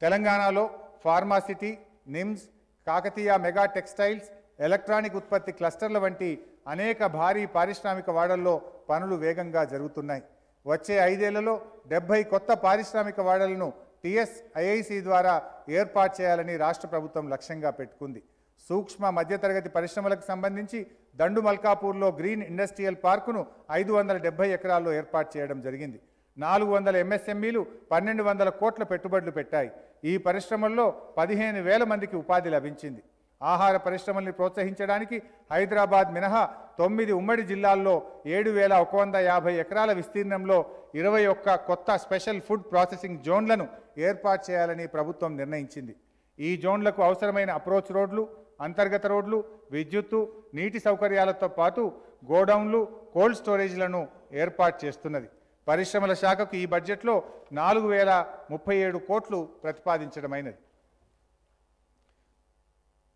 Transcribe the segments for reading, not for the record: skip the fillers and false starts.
తెలంగాణలో pharma city, NIMS, Kakatiya mega textiles, electronic ఉత్పత్తి క్లస్టర్ల వంటి అనేక భారీ పారిశ్రామిక వాడల్లో పనులు వేగంగా జరుగుతున్నాయి. వచ్చే 5 ఏళ్లలో 70 కొత్త పారిశ్రామిక వాడలను TSIIC ద్వారా ఏర్పాటు చేయాలని రాష్ట్ర ప్రభుత్వం లక్ష్యంగా పెట్టుకుంది. సూక్ష్మ మధ్యతరగతి పరిశ్రమలకు సంబంధించి దండు మల్కాపూర్లో గ్రీన్ ఇండస్ట్రియల్ పార్కును 570 ఎకరాల్లో ఏర్పాటు చేయడం జరిగింది. 400 MSMEలు 1200 కోట్ల పెట్టుబడులు పెట్టాయి. ఈ పరిశ్రమల్లో 15,000 మందికి ఉపాధి లభించింది. ఆహార పరిశ్రమల్ని ప్రోత్సహించడానికి హైదరాబాద్ మినహా 9 ఉమ్మడి జిల్లాల్లో 7,150 ఎకరాల విస్తీర్ణంలో 21 కొత్త స్పెషల్ ఫుడ్ ప్రాసెసింగ్ జోన్లను ఏర్పాటు చేయాలని ప్రభుత్వం నిర్ణయించింది. ఈ జోన్లకు అవసరమైన అప్రోచ్ రోడ్లు, అంతర్గత రోడ్లు, విద్యుత్తు, నీటి సౌకర్యాలతో పాటు గోడౌన్లు, కోల్డ్ స్టోరేజ్లను ఏర్పాటు చేస్తున్నది. పరిశ్రమల శాఖకు ఈ బడ్జెట్లో 4,037 కోట్లు ప్రతిపాదించడమైనది.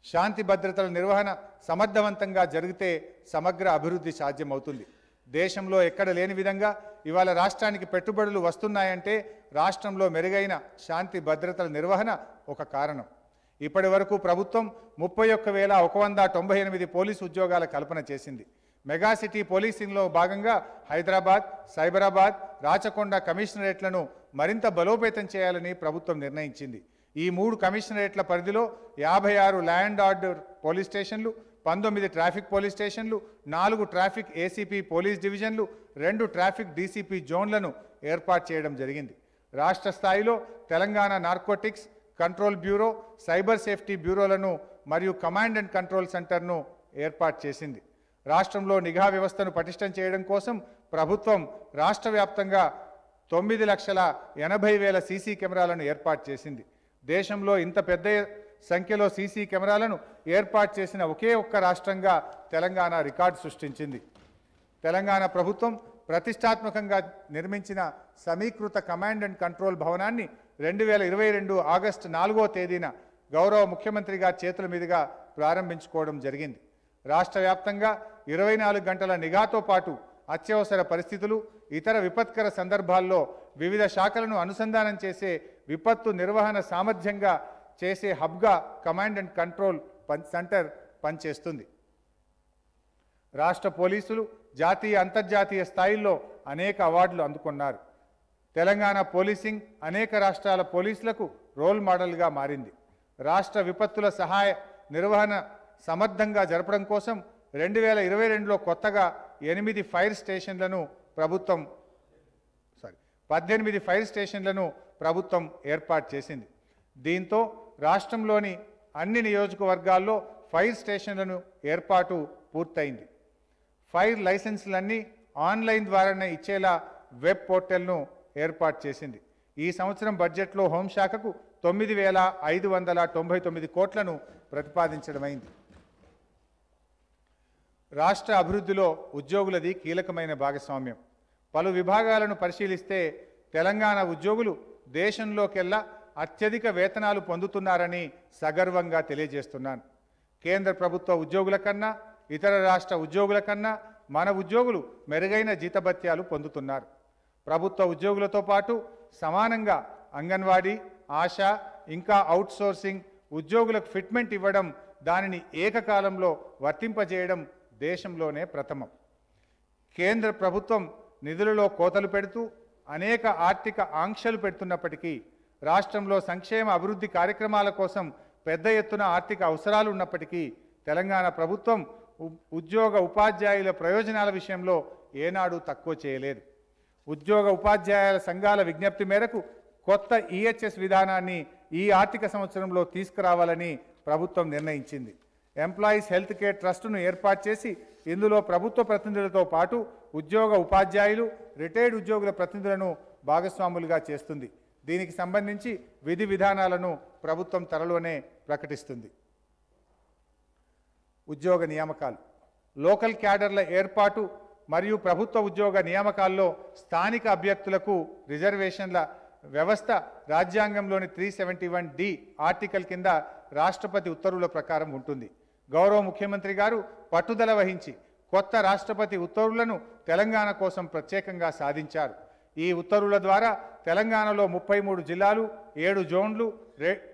శాంతి భద్రతల నిర్వహణ సమర్థవంతంగా జరిగితే సమగ్ర అభివృద్ధి సాధ్యమవుతుంది. దేశంలో ఎక్కడ లేని విధంగా ఇవాళ రాష్ట్రానికి పెట్టుబడులు వస్తున్నాయంటే రాష్ట్రంలో మెరుగైన శాంతి భద్రతల నిర్వహణ ఒక కారణం. ఇప్పటి వరకు ప్రభుత్వం 31,198 పోలీసు ఉద్యోగాల కల్పన చేసింది. మెగా సిటీ పోలీసింగ్లో భాగంగా హైదరాబాద్, సైబరాబాద్, రాచకొండ కమిషనరేట్లను మరింత బలోపేతం చేయాలని ప్రభుత్వం నిర్ణయించింది. ఈ 3 కమిషనరేట్ల పరిధిలో 56 ల్యాండ్ ఆర్డర్ పోలీస్ స్టేషన్లు, 19 ట్రాఫిక్ పోలీస్ స్టేషన్లు, 4 ట్రాఫిక్ ACP పోలీస్ డివిజన్లు, 2 ట్రాఫిక్ DCP జోన్లను ఏర్పాటు చేయడం జరిగింది. రాష్ట్ర స్థాయిలో Telangana narcotics control bureau, cyber safety బ్యూరోలను మరియు కమాండ్ అండ్ కంట్రోల్ సెంటర్ను ఏర్పాటు చేసింది. రాష్ట్రంలో నిఘా వ్యవస్థను పటిష్టం చేయడం కోసం ప్రభుత్వం రాష్ట్ర వ్యాప్తంగా 9,80,000 సీసీ కెమెరాలను ఏర్పాటు చేసింది. దేశంలో ఇంత పెద్ద సంఖ్యలో సీసీ కెమెరాలను ఏర్పాటు చేసిన ఒకే ఒక్క రాష్ట్రంగా తెలంగాణ రికార్డు సృష్టించింది. తెలంగాణ ప్రభుత్వం ప్రతిష్టాత్మకంగా నిర్మించిన సమీకృత కమాండ్ అండ్ కంట్రోల్ భవనాన్ని 2022 ఆగస్టు 4వ తేదీన గౌరవ ముఖ్యమంత్రి గారి చేతుల మీదుగా ప్రారంభించుకోవడం జరిగింది. రాష్ట్ర వ్యాప్తంగా 24 గంటల నిఘాతో పాటు అత్యవసర పరిస్థితులు, ఇతర విపత్కర సందర్భాల్లో వివిధ శాఖలను అనుసంధానం చేసే విపత్తు నిర్వహణ సామర్థ్యంగా చేసే హబ్గా కమాండ్ అండ్ కంట్రోల్ సెంటర్ పనిచేస్తుంది. రాష్ట్ర పోలీసులు జాతీయ, అంతర్జాతీయ స్థాయిల్లో అనేక అవార్డులు అందుకున్నారు. తెలంగాణ పోలీసింగ్ అనేక రాష్ట్రాల పోలీసులకు రోల్ మోడల్గా మారింది. రాష్ట్ర విపత్తుల సహాయ నిర్వహణ సమర్థంగా జరపడం కోసం 2022లో కొత్తగా 18 ఫైర్ స్టేషన్లను ప్రభుత్వం ఏర్పాటు చేసింది. దీంతో రాష్ట్రంలోని అన్ని నియోజకవర్గాల్లో ఫైర్ స్టేషన్లను ఏర్పాటు పూర్తయింది. ఫైర్ లైసెన్సులన్నీ ఆన్లైన్ ద్వారానే ఇచ్చేలా వెబ్ పోర్టల్ను ఏర్పాటు చేసింది. ఈ సంవత్సరం బడ్జెట్లో హోంశాఖకు 9,599 కోట్లను ప్రతిపాదించడమైంది. రాష్ట్ర అభివృద్ధిలో ఉద్యోగులది కీలకమైన భాగస్వామ్యం. పలు విభాగాలను పరిశీలిస్తే తెలంగాణ ఉద్యోగులు దేశంలోకెల్లా అత్యధిక వేతనాలు పొందుతున్నారని సగర్వంగా తెలియజేస్తున్నాను. కేంద్ర ప్రభుత్వ ఉద్యోగుల కన్నా, ఇతర రాష్ట్ర ఉద్యోగుల కన్నా మన ఉద్యోగులు మెరుగైన జీతభత్యాలు పొందుతున్నారు. ప్రభుత్వ ఉద్యోగులతో పాటు సమానంగా అంగన్వాడీ, ఆశా, ఇంకా అవుట్సోర్సింగ్ ఉద్యోగులకు ఫిట్మెంట్ ఇవ్వడం, దానిని ఏకకాలంలో వర్తింపజేయడం దేశంలోనే ప్రథమం. కేంద్ర ప్రభుత్వం నిధులలో కోతలు పెడుతూ అనేక ఆర్థిక ఆంక్షలు పెడుతున్నప్పటికీ రాష్ట్రంలో సంక్షేమ అభివృద్ధి కార్యక్రమాల కోసం పెద్ద ఎత్తున ఆర్థిక అవసరాలు ఉన్నప్పటికీ తెలంగాణ ప్రభుత్వం ఉద్యోగ ఉపాధ్యాయుల ప్రయోజనాల విషయంలో ఏనాడు తక్కువ చేయలేదు. ఉద్యోగ ఉపాధ్యాయుల సంఘాల విజ్ఞప్తి మేరకు కొత్త EHS విధానాన్ని ఈ ఆర్థిక సంవత్సరంలో తీసుకురావాలని ప్రభుత్వం నిర్ణయించింది. ఎంప్లాయీస్ హెల్త్ కేర్ ట్రస్టును ఏర్పాటు చేసి ఇందులో ప్రభుత్వ ప్రతినిధులతో పాటు ఉద్యోగ ఉపాధ్యాయులు, రిటైర్డ్ ఉద్యోగుల ప్రతినిధులను భాగస్వాములుగా చేస్తుంది. దీనికి సంబంధించి విధి విధానాలను ప్రభుత్వం త్వరలోనే ప్రకటిస్తుంది. ఉద్యోగ నియామకాలు, లోకల్ క్యాడర్ల ఏర్పాటు మరియు ప్రభుత్వ ఉద్యోగ నియామకాల్లో స్థానిక అభ్యర్థులకు రిజర్వేషన్ల వ్యవస్థ రాజ్యాంగంలోని 371D ఆర్టికల్ కింద రాష్ట్రపతి ఉత్తర్వుల ప్రకారం ఉంటుంది. గౌరవ ముఖ్యమంత్రి గారు పట్టుదల వహించి కొత్త రాష్ట్రపతి ఉత్తర్వులను తెలంగాణ కోసం ప్రత్యేకంగా సాధించారు. ఈ ఉత్తర్వుల ద్వారా తెలంగాణలో 33 జిల్లాలు 7 జోన్లు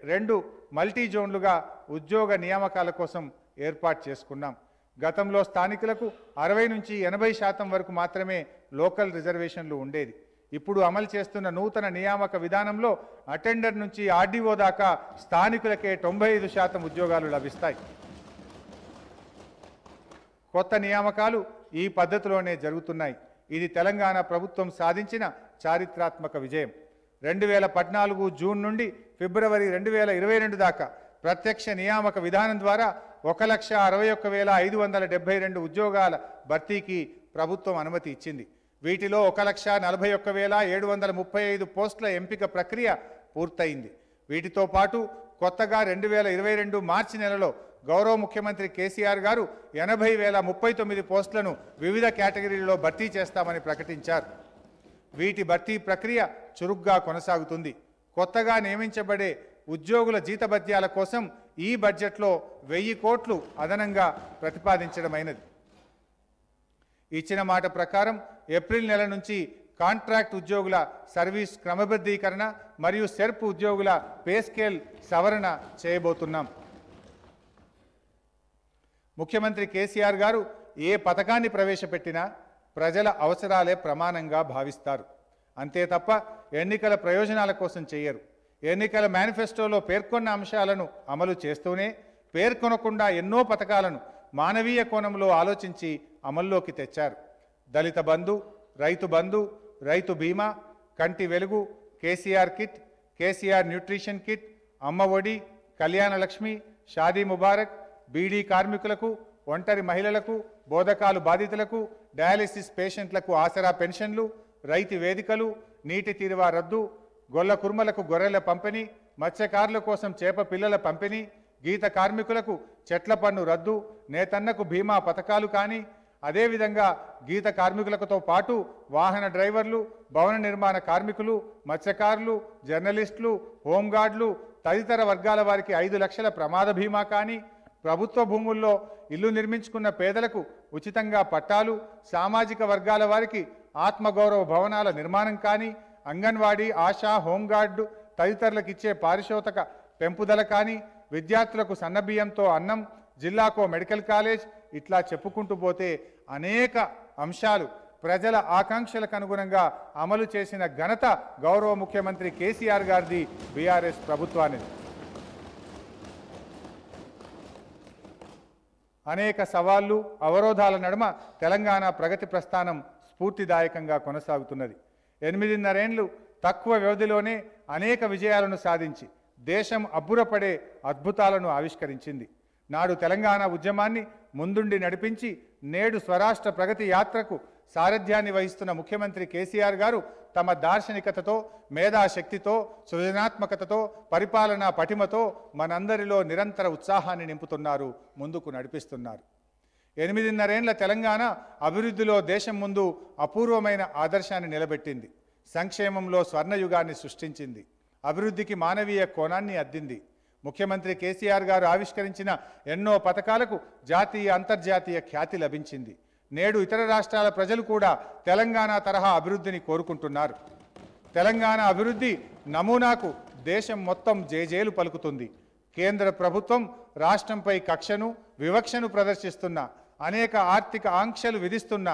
2 మల్టీ జోన్లుగా ఉద్యోగ నియామకాల కోసం ఏర్పాటు చేసుకున్నాం. గతంలో స్థానికులకు 60 నుంచి 80% వరకు మాత్రమే లోకల్ రిజర్వేషన్లు ఉండేది. ఇప్పుడు అమలు చేస్తున్న నూతన నియామక విధానంలో అటెండర్ నుంచి ఆర్డీఓ దాకా స్థానికులకే 95% ఉద్యోగాలు లభిస్తాయి. కొత్త నియామకాలు ఈ పద్ధతిలోనే జరుగుతున్నాయి. ఇది తెలంగాణ ప్రభుత్వం సాధించిన చారిత్రాత్మక విజయం. 2014 జూన్ నుండి ఫిబ్రవరి 2022 దాకా ప్రత్యక్ష నియామక విధానం ద్వారా 1,61,572 ఉద్యోగాల భర్తీకి ప్రభుత్వం అనుమతి ఇచ్చింది. వీటిలో 1,41,735 పోస్టుల ఎంపిక ప్రక్రియ పూర్తయింది. వీటితో పాటు కొత్తగా 2022 మార్చి నెలలో గౌరవ ముఖ్యమంత్రి కేసీఆర్ గారు 80,039 పోస్టులను వివిధ కేటగిరీల్లో భర్తీ చేస్తామని ప్రకటించారు. వీటి భర్తీ ప్రక్రియ చురుగ్గా కొనసాగుతుంది. కొత్తగా నియమించబడే ఉద్యోగుల జీతభత్యాల కోసం ఈ బడ్జెట్లో 1000 కోట్లు అదనంగా ప్రతిపాదించడమైనది. ఇచ్చిన మాట ప్రకారం ఏప్రిల్ నెల నుంచి కాంట్రాక్ట్ ఉద్యోగుల సర్వీస్ క్రమబద్ధీకరణ మరియు సెర్ప్ ఉద్యోగుల పే స్కేల్ సవరణ చేయబోతున్నాం. ముఖ్యమంత్రి కేసీఆర్ గారు ఏ పథకాన్ని ప్రవేశపెట్టినా ప్రజల అవసరాలే ప్రమాణంగా భావిస్తారు. అంతే తప్ప ఎన్నికల ప్రయోజనాల కోసం చేయరు. ఎన్నికల మేనిఫెస్టోలో పేర్కొన్న అంశాలను అమలు చేస్తూనే పేర్కొనకుండా ఎన్నో పథకాలను మానవీయ కోణంలో ఆలోచించి అమల్లోకి తెచ్చారు. దళిత బంధు, రైతు బంధు, రైతు బీమా, కంటి వెలుగు, KCR kit, KCR nutrition kit, అమ్మ ఒడి, కళ్యాణ లక్ష్మి, షాదీ ముబారక్, బీడీ కార్మికులకు, ఒంటరి మహిళలకు, బోధకాలు బాధితులకు, డయాలిసిస్ పేషెంట్లకు ఆసరా పెన్షన్లు, రైతు వేదికలు, నీటి తీరువా రద్దు, గొల్ల కుర్మలకు గొర్రెల పంపిణీ, మత్స్యకారుల కోసం చేప పిల్లల పంపిణీ, గీత కార్మికులకు చెట్ల పన్ను రద్దు, నేతన్నకు బీమా పథకాలు కానీ, అదేవిధంగా గీత కార్మికులతో పాటు వాహన డ్రైవర్లు, భవన నిర్మాణ కార్మికులు, మత్స్యకారులు, జర్నలిస్టులు, హోంగార్డులు తదితర వర్గాల వారికి 5 లక్షల ప్రమాద బీమా కానీ, ప్రభుత్వ భూముల్లో ఇల్లు నిర్మించుకున్న పేదలకు ఉచితంగా పట్టాలు, సామాజిక వర్గాల వారికి ఆత్మగౌరవ భవనాల నిర్మాణం కానీ, అంగన్వాడీ, ఆశా, హోంగార్డు తదితరులకు ఇచ్చే పారితోషిక పెంపుదల కానీ, విద్యార్థులకు సన్నబియ్యంతో అన్నం, జిల్లాకో మెడికల్ కాలేజ్, ఇట్లా చెప్పుకుంటూ పోతే అనేక అంశాలు ప్రజల ఆకాంక్షలకు అనుగుణంగా అమలు చేసిన ఘనత గౌరవ ముఖ్యమంత్రి కేసీఆర్ గారిది, బీఆర్ఎస్ ప్రభుత్వానిది. అనేక సవాళ్లు, అవరోధాల నడుమ తెలంగాణ ప్రగతి ప్రస్థానం స్ఫూర్తిదాయకంగా కొనసాగుతున్నది. 8.5 ఏళ్లు తక్కువ వ్యవధిలోనే అనేక విజయాలను సాధించి దేశం అబ్బురపడే అద్భుతాలను ఆవిష్కరించింది. నాడు తెలంగాణ ఉద్యమాన్ని ముందుండి నడిపించి నేడు స్వరాష్ట్ర ప్రగతి యాత్రకు సారథ్యాన్ని వహిస్తున్న ముఖ్యమంత్రి కేసీఆర్ గారు తమ దార్శనికతతో, మేధాశక్తితో, సృజనాత్మకతతో, పరిపాలనా పటిమతో మనందరిలో నిరంతర ఉత్సాహాన్ని నింపుతున్నారు, ముందుకు నడిపిస్తున్నారు. 8.5 ఏళ్ల తెలంగాణ అభివృద్ధిలో దేశం ముందు అపూర్వమైన ఆదర్శాన్ని నిలబెట్టింది. సంక్షేమంలో స్వర్ణయుగాన్ని సృష్టించింది. అభివృద్ధికి మానవీయ కోణాన్ని అద్దింది. ముఖ్యమంత్రి కేసీఆర్ గారు ఆవిష్కరించిన ఎన్నో పథకాలకు జాతీయ, అంతర్జాతీయ ఖ్యాతి లభించింది. నేడు ఇతర రాష్ట్రాల ప్రజలు కూడా తెలంగాణ తరహా అభివృద్ధిని కోరుకుంటున్నారు. తెలంగాణ అభివృద్ధి నమూనాకు దేశం మొత్తం జేజేలు పలుకుతుంది. కేంద్ర ప్రభుత్వం రాష్ట్రంపై కక్షను, వివక్షను ప్రదర్శిస్తున్న, అనేక ఆర్థిక ఆంక్షలు విధిస్తున్న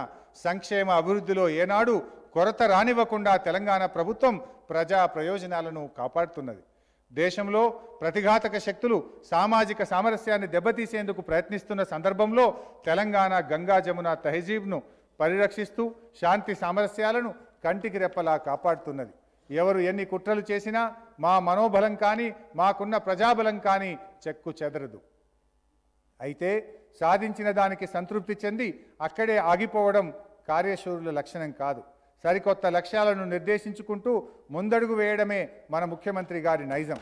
సంక్షేమ అభివృద్ధిలో ఏనాడు కొరత రానివ్వకుండా తెలంగాణ ప్రభుత్వం ప్రజా ప్రయోజనాలను కాపాడుతున్నది. దేశంలో ప్రతిఘాతక శక్తులు సామాజిక సామరస్యాన్ని దెబ్బతీసేందుకు ప్రయత్నిస్తున్న సందర్భంలో తెలంగాణ గంగా జమున తహజీబ్ను పరిరక్షిస్తూ శాంతి సామరస్యాలను కంటికి రెప్పలా కాపాడుతున్నది. ఎవరు ఎన్ని కుట్రలు చేసినా మా మనోబలం కానీ, మాకున్న ప్రజాబలం కానీ చెక్కు చెదరదు. అయితే సాధించిన దానికి సంతృప్తి చెంది అక్కడే ఆగిపోవడం కార్యశూరుల లక్షణం కాదు. సరికొత్త లక్ష్యాలను నిర్దేశించుకుంటూ ముందడుగు వేయడమే మన ముఖ్యమంత్రి గారి నైజం.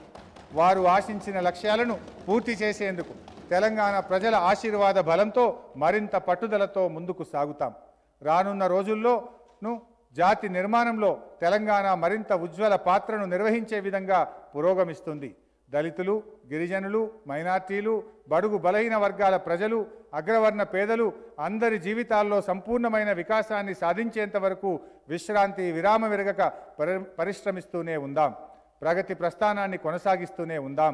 వారు ఆశించిన లక్ష్యాలను పూర్తి చేసేందుకు తెలంగాణ ప్రజల ఆశీర్వాద బలంతో మరింత పట్టుదలతో ముందుకు సాగుతాం. రానున్న రోజుల్లోనూ జాతి నిర్మాణంలో తెలంగాణ మరింత ఉజ్వల పాత్రను నిర్వహించే విధంగా పురోగమిస్తుంది. దళితులు, గిరిజనులు, మైనార్టీలు, బడుగు బలహీన వర్గాల ప్రజలు, అగ్రవర్ణ పేదలు అందరి జీవితాల్లో సంపూర్ణమైన వికాసాన్ని సాధించేంత వరకు విశ్రాంతి విరామ విరగక పరిశ్రమిస్తూనే ఉందాం. ప్రగతి ప్రస్థానాన్ని కొనసాగిస్తూనే ఉందాం.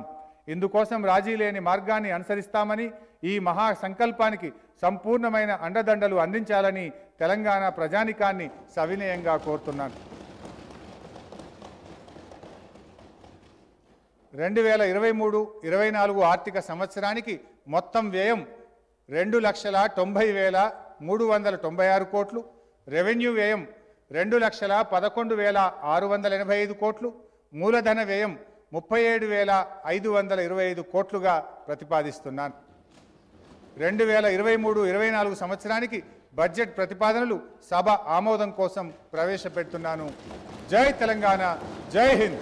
ఇందుకోసం రాజీ లేని మార్గాన్ని అనుసరిస్తామని, ఈ మహా సంకల్పానికి సంపూర్ణమైన అండదండలు అందించాలని తెలంగాణ ప్రజానికాన్ని సవినయంగా కోరుతున్నాను. 2023-24 ఆర్థిక సంవత్సరానికి మొత్తం వ్యయం 2,90,396 కోట్లు, రెవెన్యూ వ్యయం 2,11,685 కోట్లు, మూలధన వ్యయం 37,525 కోట్లుగా ప్రతిపాదిస్తున్నాను. 2023-24 సంవత్సరానికి బడ్జెట్ ప్రతిపాదనలు సభ ఆమోదం కోసం ప్రవేశపెడుతున్నాను. జై తెలంగాణ, జై హింద్.